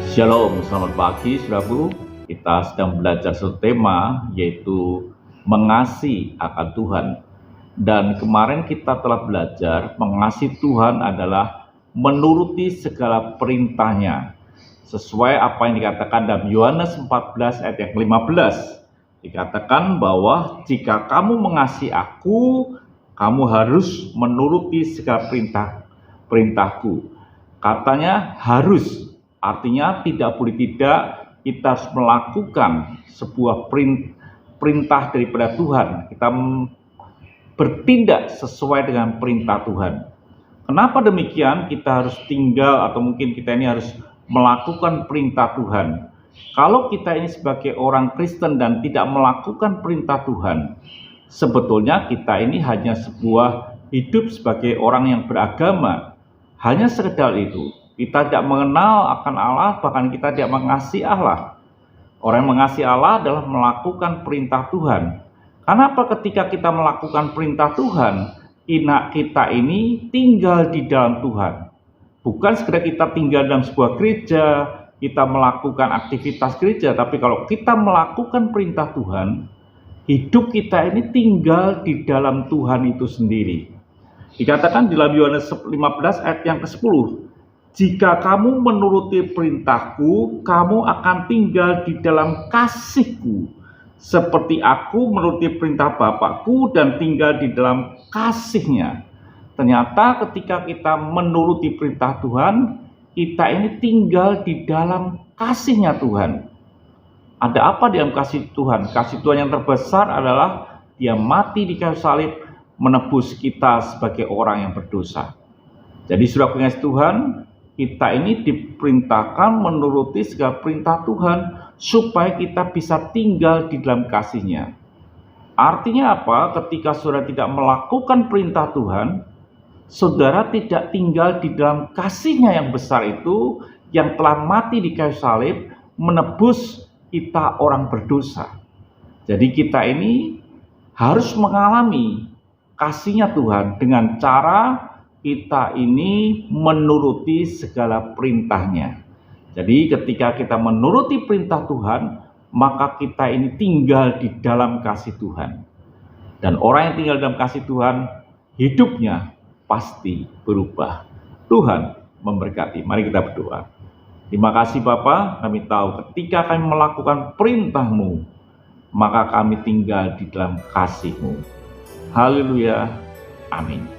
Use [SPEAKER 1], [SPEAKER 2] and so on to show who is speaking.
[SPEAKER 1] Shalom, selamat pagi saudaraku. Kita sedang belajar satu tema, yaitu mengasihi akan Tuhan. Dan kemarin kita telah belajar mengasihi Tuhan adalah menuruti segala perintahnya, sesuai apa yang dikatakan dalam Yohanes 14 ayat yang 15. Dikatakan bahwa jika kamu mengasihi aku, kamu harus menuruti segala perintahku. Katanya harus, artinya tidak boleh tidak, kita harus melakukan sebuah perintah daripada Tuhan. Kita bertindak sesuai dengan perintah Tuhan. Kenapa demikian? Kita harus tinggal, atau mungkin kita ini harus melakukan perintah Tuhan. Kalau kita ini sebagai orang Kristen dan tidak melakukan perintah Tuhan, sebetulnya kita ini hanya sebuah hidup sebagai orang yang beragama. Hanya sekedar itu. Kita tidak mengenal akan Allah, bahkan kita tidak mengasihi Allah. Orang yang mengasihi Allah adalah melakukan perintah Tuhan. Kenapa ketika kita melakukan perintah Tuhan, kita ini tinggal di dalam Tuhan. Bukan sekedar kita tinggal dalam sebuah gereja, kita melakukan aktivitas gereja, tapi kalau kita melakukan perintah Tuhan, hidup kita ini tinggal di dalam Tuhan itu sendiri. Dikatakan di dalam Yohanes 15 ayat yang ke-10, jika kamu menuruti perintahku, kamu akan tinggal di dalam kasihku, seperti aku menuruti perintah Bapakku dan tinggal di dalam kasihnya. Ternyata ketika kita menuruti perintah Tuhan, kita ini tinggal di dalam kasihnya Tuhan. Ada apa dalam kasih Tuhan? Kasih Tuhan yang terbesar adalah Dia mati di kayu salib, menebus kita sebagai orang yang berdosa. Jadi saudara pengasih Tuhan, kita ini diperintahkan menuruti segala perintah Tuhan supaya kita bisa tinggal di dalam kasih-Nya. Artinya apa? Ketika saudara tidak melakukan perintah Tuhan, saudara tidak tinggal di dalam kasih-Nya yang besar itu, yang telah mati di kayu salib, menebus kita orang berdosa. Jadi kita ini harus mengalami kasih-Nya Tuhan dengan cara kita ini menuruti segala perintah-Nya. Jadi ketika kita menuruti perintah Tuhan, maka kita ini tinggal di dalam kasih Tuhan. Dan orang yang tinggal dalam kasih Tuhan, hidupnya pasti berubah. Tuhan memberkati. Mari kita berdoa. Terima kasih Bapa, kami tahu ketika kami melakukan perintah-Mu, maka kami tinggal di dalam kasih-Mu. Haleluya. Amin.